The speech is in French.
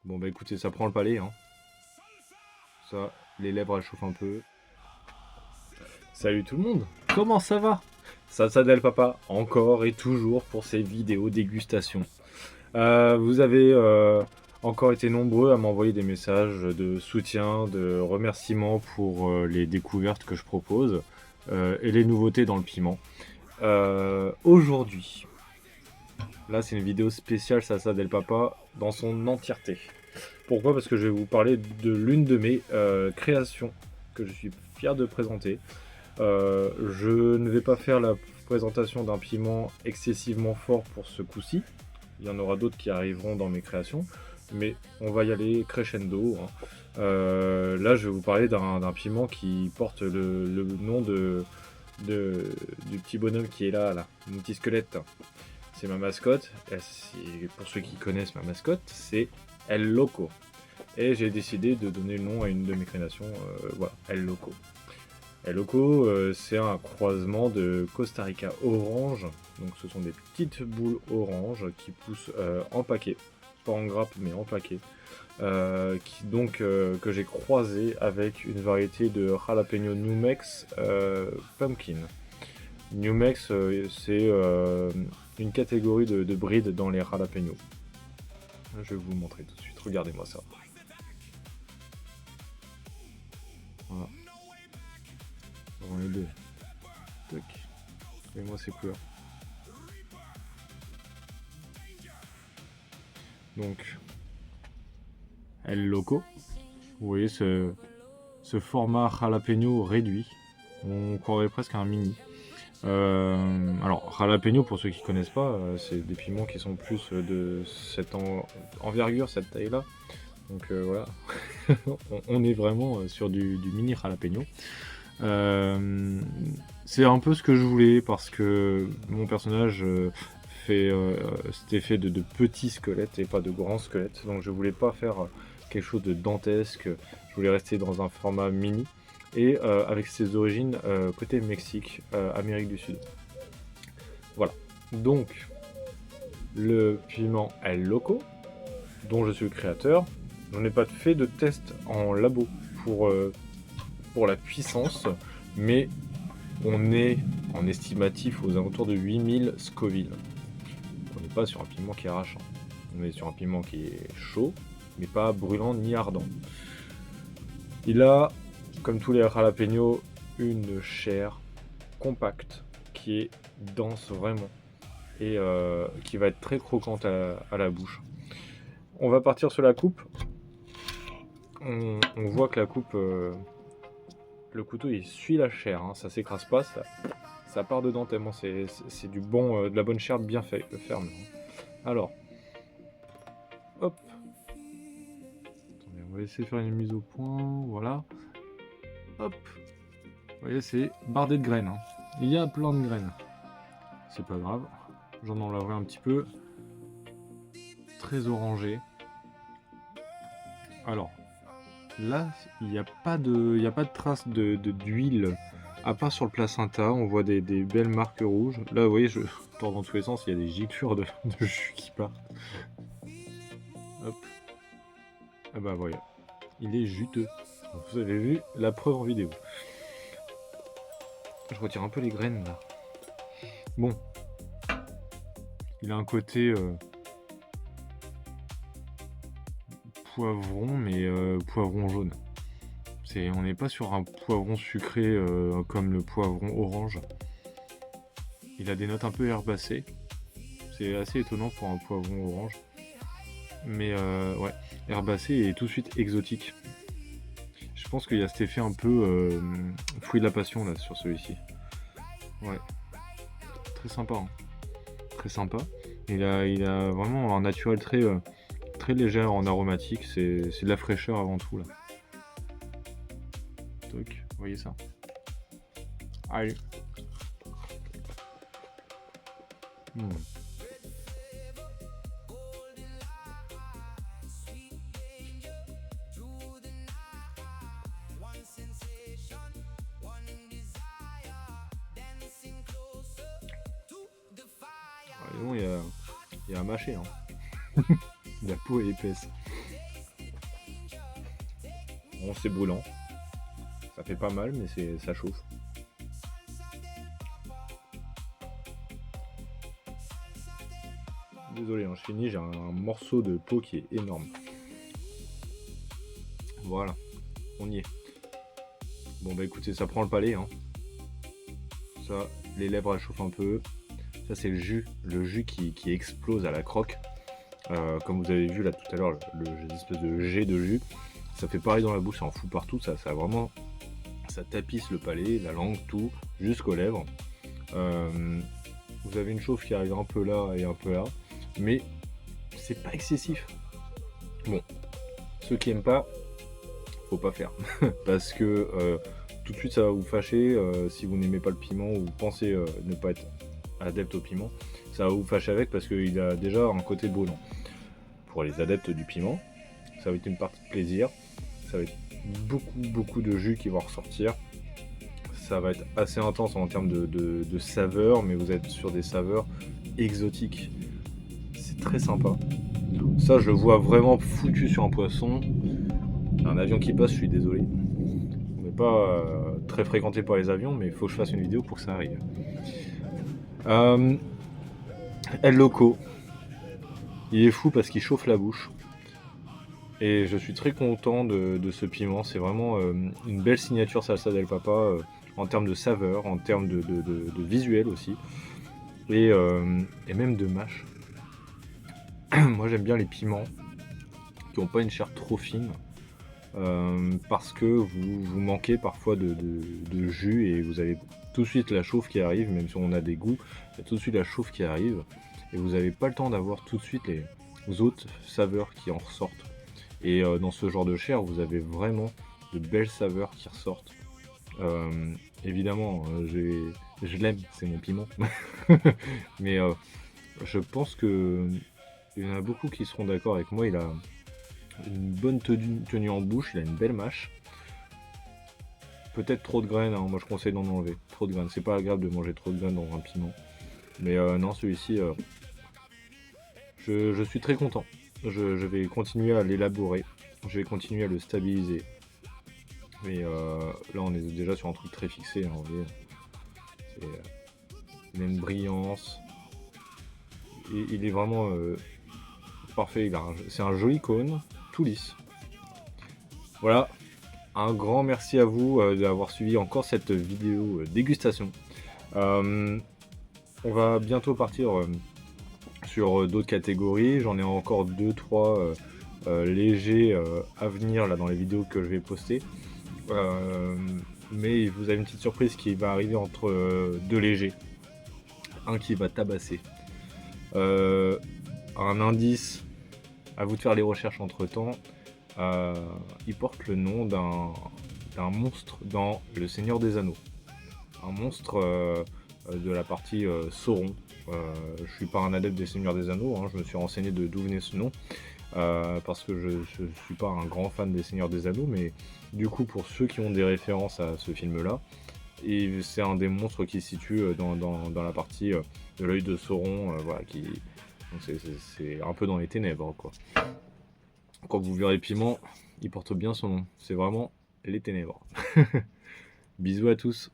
Bon bah écoutez, ça prend le palais, hein. Ça, les lèvres elles chauffent un peu. Salut tout le monde, comment ça va? Ça Del Papa, encore et toujours pour ces vidéos dégustation. Vous avez encore été nombreux à m'envoyer des messages de soutien, de remerciements pour les découvertes que je propose et les nouveautés dans le piment. Aujourd'hui, là c'est une vidéo spéciale Salsa Del Papa dans son entièreté. Pourquoi? Parce que je vais vous parler de l'une de mes créations que je suis fier de présenter. Je ne vais pas faire la présentation d'un piment excessivement fort pour ce coup-ci. Il y en aura d'autres qui arriveront dans mes créations, mais on va y aller crescendo, hein. Là, je vais vous parler d'un piment qui porte le nom du petit bonhomme qui est là, mon petit squelette. C'est ma mascotte. Pour ceux qui connaissent ma mascotte, c'est El Loco. Et j'ai décidé de donner le nom à une de mes créations, voilà, El Loco. El Loco, c'est un croisement de Costa Rica orange. Donc ce sont des petites boules orange qui poussent en paquet. Pas en grappe, mais en paquet. Que j'ai croisé avec une variété de jalapeno New Mex Pumpkin. New Mex, c'est une catégorie de breed dans les jalapenos. Je vais vous le montrer tout de suite, regardez-moi ça. Voilà. On les deux. Tac. Regardez-moi ces couleurs. Donc, El Loco. Vous voyez ce format jalapeno réduit. On croirait presque un mini. Alors, jalapeno, pour ceux qui ne connaissent pas, c'est des piments qui sont plus de cette envergure, cette taille-là. Donc voilà, on est vraiment sur du mini jalapeno. C'est un peu ce que je voulais parce que mon personnage fait cet effet de petits squelettes et pas de grands squelettes. Donc je voulais pas faire quelque chose de dantesque, je voulais rester dans un format mini. Et avec ses origines côté Mexique, Amérique du Sud. Voilà. Donc, le piment El Loco, dont je suis le créateur, j'en ai pas fait de test en labo pour la puissance, mais on est en estimatif aux alentours de 8000 Scoville. On n'est pas sur un piment qui est arrachant. On est sur un piment qui est chaud, mais pas brûlant ni ardent. Il a, comme tous les jalapenos, une chair compacte qui est dense vraiment et qui va être très croquante à la bouche. On va partir sur la coupe. On voit que la coupe, le couteau il suit la chair, hein, ça s'écrase pas, ça part dedans tellement c'est du bon, de la bonne chair bien ferme. Alors, hop. Attendez, on va essayer de faire une mise au point, voilà. Hop. Vous voyez, c'est bardé de graines, hein. Il y a plein de graines. C'est pas grave. J'en enlèverai un petit peu. Très orangé. Alors, là, il n'y a pas de traces d'huile. À part sur le placenta, on voit des belles marques rouges. Là, vous voyez, je tourne dans tous les sens, il y a des giclures de jus qui partent. Hop. Ah bah voilà. Il est juteux. Vous avez vu la preuve en vidéo. Je retire un peu les graines là. Bon. Il a un côté poivron, mais poivron jaune. On n'est pas sur un poivron sucré comme le poivron orange. Il a des notes un peu herbacées. C'est assez étonnant pour un poivron orange. Mais ouais, herbacé et tout de suite exotique. Je pense qu'il y a cet effet un peu fruit de la passion là sur celui-ci. Ouais. Très sympa. Hein. Très sympa. Il a vraiment un naturel très léger en aromatique. C'est de la fraîcheur avant tout là. Toc, vous voyez ça. Allez. Il y a à mâcher. Hein. La peau est épaisse. Bon, c'est brûlant. Ça fait pas mal, mais ça chauffe. Désolé, hein, je finis, j'ai un morceau de peau qui est énorme. Voilà, on y est. Bon bah écoutez, ça prend le palais. Hein. Ça, les lèvres elles chauffent un peu. Ça c'est le jus qui explose à la croque. Comme vous avez vu là tout à l'heure, l'espèce de jet de jus. Ça fait pareil dans la bouche, ça en fout partout. Ça vraiment, ça tapisse le palais, la langue, tout, jusqu'aux lèvres. Vous avez une chauffe qui arrive un peu là et un peu là. Mais c'est pas excessif. Bon, ceux qui aiment pas, faut pas faire. Parce que tout de suite ça va vous fâcher si vous n'aimez pas le piment ou vous pensez ne pas être adepte au piment. Ça va vous fâcher avec parce qu'il a déjà un côté brûlant. Pour les adeptes du piment, ça va être une partie de plaisir. Ça va être beaucoup de jus qui vont ressortir. Ça va être assez intense en termes de saveurs, mais vous êtes sur des saveurs exotiques. C'est très sympa. Ça, je le vois vraiment foutu sur un poisson. Un avion qui passe, je suis désolé. On n'est pas très fréquenté par les avions, mais il faut que je fasse une vidéo pour que ça arrive. El Loco. Il est fou parce qu'il chauffe la bouche. Et je suis très content de ce piment. C'est vraiment une belle signature salsa del papa en termes de saveur, en termes de visuel aussi. Et même de mâche. Moi j'aime bien les piments qui n'ont pas une chair trop fine. Parce que vous manquez parfois de jus et vous avez tout de suite la chauffe qui arrive, même si on a des goûts, il y a tout de suite la chauffe qui arrive et vous n'avez pas le temps d'avoir tout de suite les autres saveurs qui en ressortent. Et dans ce genre de chair, vous avez vraiment de belles saveurs qui ressortent. Évidemment, je l'aime, c'est mon piment. Mais je pense que il y en a beaucoup qui seront d'accord avec moi. Il a une bonne tenue en bouche, il a une belle mâche. Peut-être trop de graines, hein. Moi je conseille d'en enlever. Trop de graines, c'est pas agréable de manger trop de graines dans un piment. Mais non, celui-ci, je suis très content. Je vais continuer à l'élaborer, je vais continuer à le stabiliser. Mais là on est déjà sur un truc très fixé, hein, vous voyez. Il a une brillance. Et il est vraiment parfait, c'est un joli cône, tout lisse. Voilà, un grand merci à vous d'avoir suivi encore cette vidéo dégustation. On va bientôt partir sur d'autres catégories. J'en ai encore 2-3 légers à venir là dans les vidéos que je vais poster. Mais vous avez une petite surprise qui va arriver entre deux légers. Un qui va tabasser. Un indice, à vous de faire les recherches entre temps. Il porte le nom d'un monstre dans Le Seigneur des Anneaux. Un monstre de la partie Sauron. Je suis pas un adepte des Seigneurs des Anneaux, hein, je me suis renseigné d'où venait ce nom. Parce que je suis pas un grand fan des Seigneurs des Anneaux, mais du coup pour ceux qui ont des références à ce film là, et c'est un des monstres qui se situe dans la partie de l'œil de Sauron, voilà, donc c'est un peu dans les ténèbres quoi. Quand vous verrez Piment, il porte bien son nom, c'est vraiment les ténèbres. Bisous à tous.